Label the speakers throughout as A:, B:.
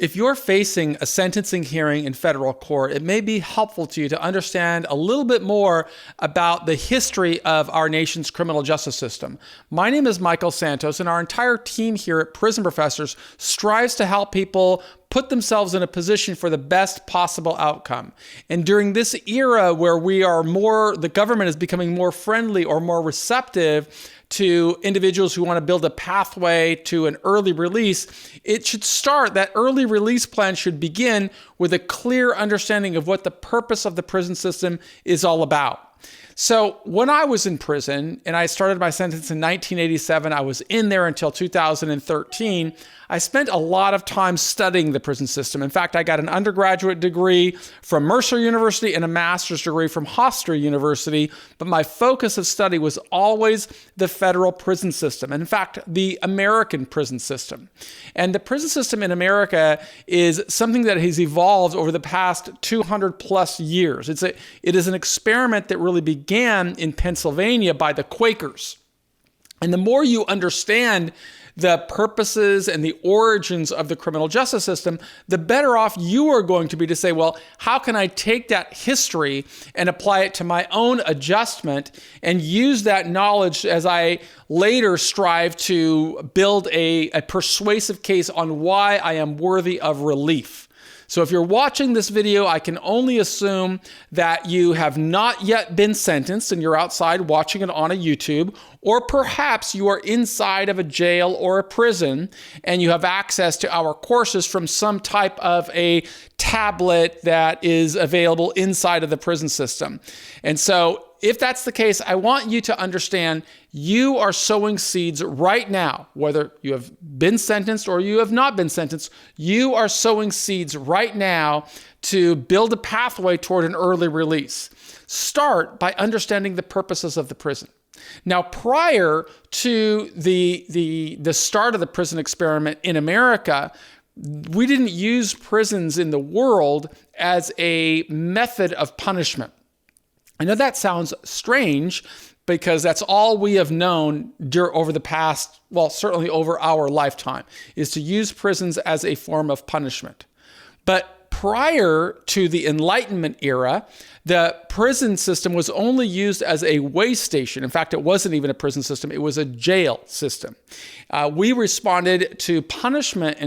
A: If you're facing a sentencing hearing in federal court, it may be helpful to you to understand a little bit more about the history of our nation's criminal justice system. My name is Michael Santos, and our entire team here at Prison Professors strives to help people put themselves in a position for the best possible outcome. And during this era where the government is becoming more friendly or more receptive to individuals who want to build a pathway to an early release, that early release plan should begin with a clear understanding of what the purpose of the prison system is all about. So when I was in prison and I started my sentence in 1987, I was in there until 2013. I spent a lot of time studying the prison system. In fact, I got an undergraduate degree from Mercer University and a master's degree from Hofstra University, but my focus of study was always the federal prison system. And in fact, the American prison system. And the prison system in America is something that has evolved over the past 200 plus years. It is an experiment that really began in Pennsylvania by the Quakers. And the more you understand the purposes and the origins of the criminal justice system, the better off you are going to be to say, well, how can I take that history and apply it to my own adjustment and use that knowledge as I later strive to build a persuasive case on why I am worthy of relief. So if you're watching this video, I can only assume that you have not yet been sentenced and you're outside watching it on a YouTube, or perhaps you are inside of a jail or a prison and you have access to our courses from some type of a tablet that is available inside of the prison system. And so if that's the case, I want you to understand you are sowing seeds right now, whether you have been sentenced or you have not been sentenced, you are sowing seeds right now to build a pathway toward an early release. Start by understanding the purposes of the prison. Now, prior to the start of the prison experiment in America, we didn't use prisons in the world as a method of punishment. I know that sounds strange because that's all we have known over the past, certainly over our lifetime, is to use prisons as a form of punishment. But prior to the Enlightenment era, the prison system was only used as a way station. In fact, it wasn't even a prison system. It was a jail system. We responded to punishment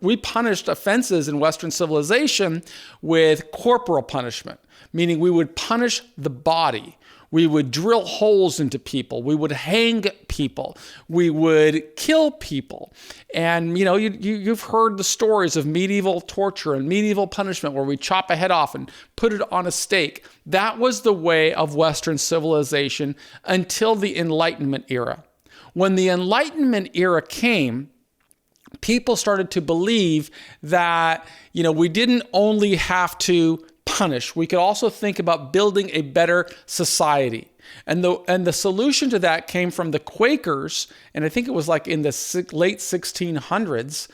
A: we punished offenses in Western civilization with corporal punishment, meaning we would punish the body. We would drill holes into people. We would hang people. We would kill people. And you've heard the stories of medieval torture and medieval punishment where we chop a head off and put it on a stake. That was the way of Western civilization until the Enlightenment era. When the Enlightenment era came, people started to believe that, we didn't only have to punish. We could also think about building a better society. And the solution to that came from the Quakers, and I think it was like in the late 1600s.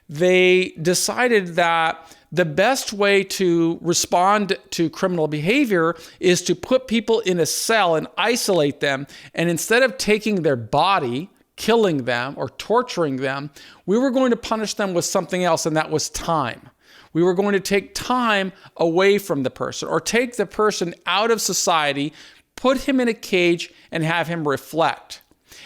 A: They decided that the best way to respond to criminal behavior is to put people in a cell and isolate them. And instead of taking their body, killing them, or torturing them, we were going to punish them with something else, and that was time. We were going to take time away from the person or take the person out of society, put him in a cage, and have him reflect.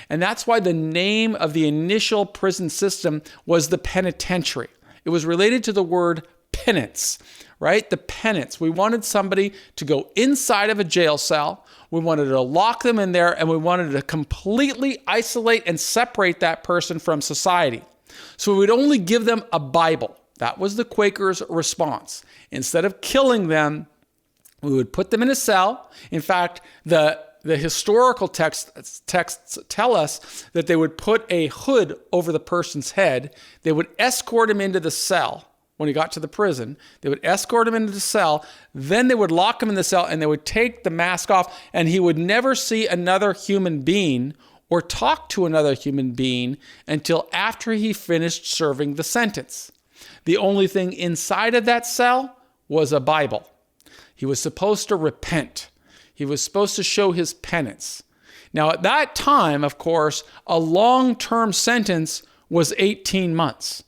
A: And that's why the name of the initial prison system was the penitentiary. It was related to the word penance, right? The penance. We wanted somebody to go inside of a jail cell. We wanted to lock them in there, and we wanted to completely isolate and separate that person from society. So we would only give them a Bible. That was the Quakers' response. Instead of killing them, we would put them in a cell. In fact, the historical texts tell us that they would put a hood over the person's head. They would escort him into the cell. When he got to the prison, they would escort him into the cell. Then they would lock him in the cell and they would take the mask off, and he would never see another human being or talk to another human being until after he finished serving the sentence. The only thing inside of that cell was a Bible. He was supposed to repent. He was supposed to show his penance. Now, at that time, of course, a long-term sentence was 18 months.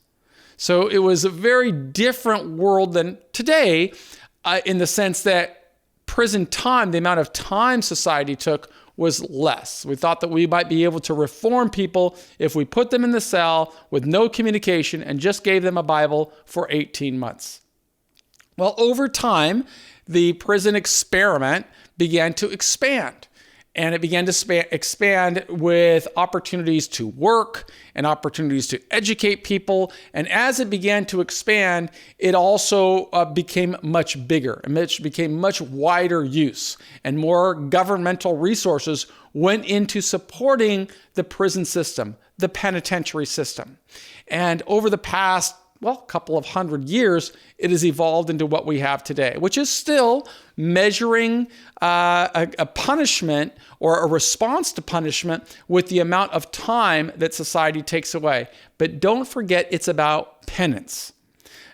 A: So it was a very different world than today, in the sense that prison time, the amount of time society took, was less. We thought that we might be able to reform people if we put them in the cell with no communication and just gave them a Bible for 18 months. Well, over time, the prison experiment began to expand. And it began to expand with opportunities to work and opportunities to educate people. And as it began to expand, it also became much bigger, and it became much wider use. And more governmental resources went into supporting the prison system, the penitentiary system. And over the past, couple of 100 years, it has evolved into what we have today, which is still measuring a punishment or a response to punishment with the amount of time that society takes away. But don't forget, it's about penance.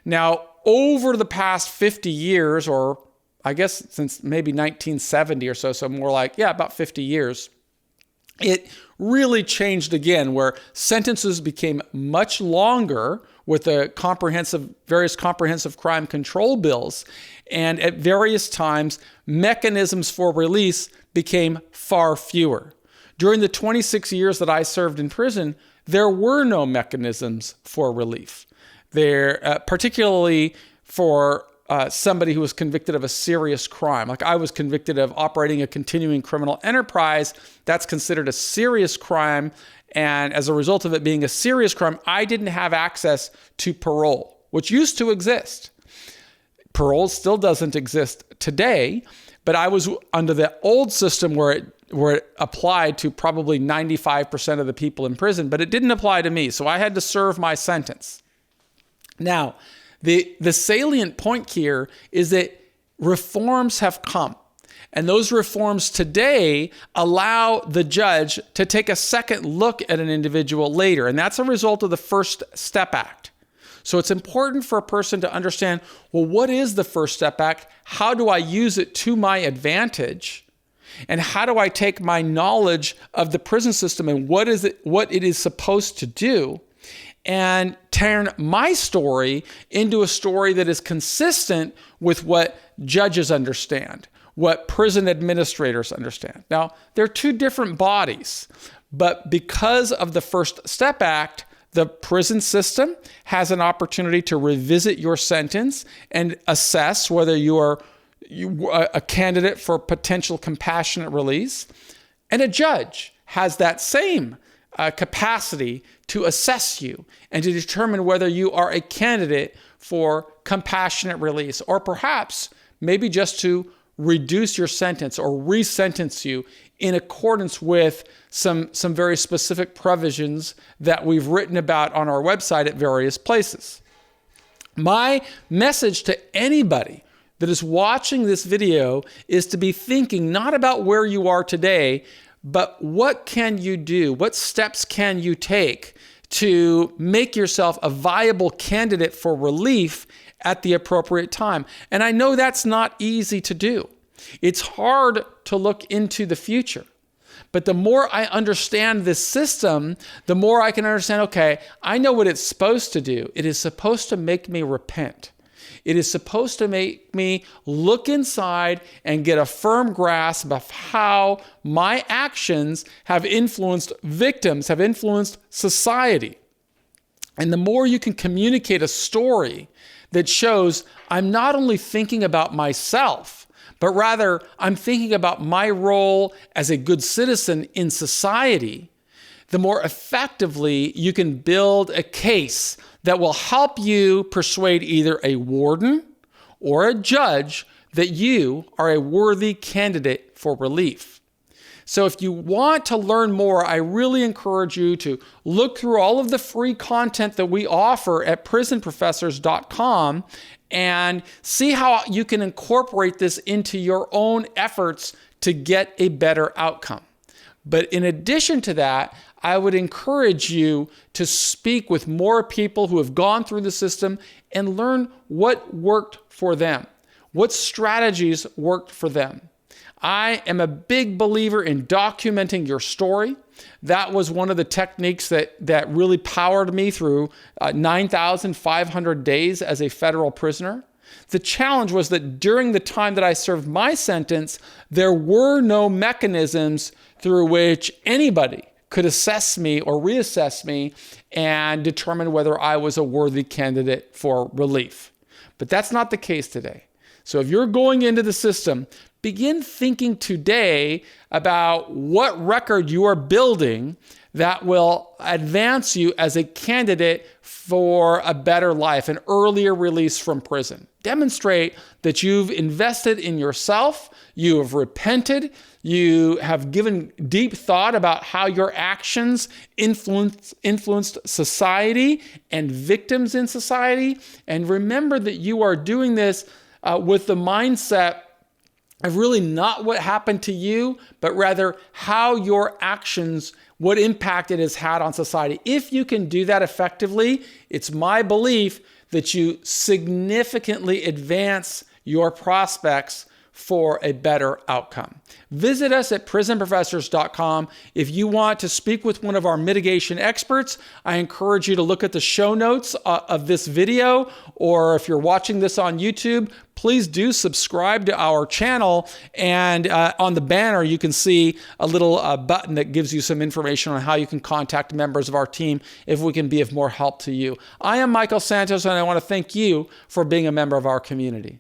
A: Now, over the past 50 years, or I guess since maybe 1970 or so more like, about 50 years, it really changed again, where sentences became much longer with the various comprehensive crime control bills. And at various times, mechanisms for release became far fewer. During the 26 years that I served in prison, there were no mechanisms for relief. Particularly for somebody who was convicted of a serious crime. Like I was convicted of operating a continuing criminal enterprise. That's considered a serious crime. And as a result of it being a serious crime, I didn't have access to parole, which used to exist. Parole still doesn't exist today, but I was under the old system where it applied to probably 95% of the people in prison, but it didn't apply to me. So I had to serve my sentence. Now, the salient point here is that reforms have come. And those reforms today allow the judge to take a second look at an individual later. And that's a result of the First Step Act. So it's important for a person to understand, well, what is the First Step Act? How do I use it to my advantage? And how do I take my knowledge of the prison system and what it is supposed to do, and turn my story into a story that is consistent with what judges understand, what prison administrators understand. Now, they're two different bodies, but because of the First Step Act, the prison system has an opportunity to revisit your sentence and assess whether you are a candidate for potential compassionate release. And a judge has that same capacity to assess you and to determine whether you are a candidate for compassionate release, or perhaps maybe just to reduce your sentence or resentence you in accordance with some very specific provisions that we've written about on our website at various places. My message to anybody that is watching this video is to be thinking not about where you are today, but what can you do? What steps can you take to make yourself a viable candidate for relief at the appropriate time? And I know that's not easy to do. It's hard to look into the future. But the more I understand this system, the more I can understand, okay, I know what it's supposed to do. It is supposed to make me repent. It is supposed to make me look inside and get a firm grasp of how my actions have influenced victims, have influenced society. And the more you can communicate a story that shows I'm not only thinking about myself, but rather I'm thinking about my role as a good citizen in society, the more effectively you can build a case that will help you persuade either a warden or a judge that you are a worthy candidate for relief. So if you want to learn more, I really encourage you to look through all of the free content that we offer at prisonprofessors.com and see how you can incorporate this into your own efforts to get a better outcome. But in addition to that, I would encourage you to speak with more people who have gone through the system and learn what worked for them, what strategies worked for them. I am a big believer in documenting your story. That was one of the techniques that really powered me through 9,500 days as a federal prisoner. The challenge was that during the time that I served my sentence, there were no mechanisms through which anybody could assess me or reassess me and determine whether I was a worthy candidate for relief. But that's not the case today. So if you're going into the system, begin thinking today about what record you are building that will advance you as a candidate for a better life, an earlier release from prison. Demonstrate that you've invested in yourself, you have repented, you have given deep thought about how your actions influenced society and victims in society. And remember that you are doing this with the mindset of really not what happened to you, but rather how your actions, what impact it has had on society. If you can do that effectively, it's my belief that you significantly advance your prospects for a better outcome. Visit us at prisonprofessors.com. If you want to speak with one of our mitigation experts, I encourage you to look at the show notes of this video, or if you're watching this on YouTube, please do subscribe to our channel. And on the banner, you can see a little button that gives you some information on how you can contact members of our team if we can be of more help to you. I am Michael Santos, and I want to thank you for being a member of our community.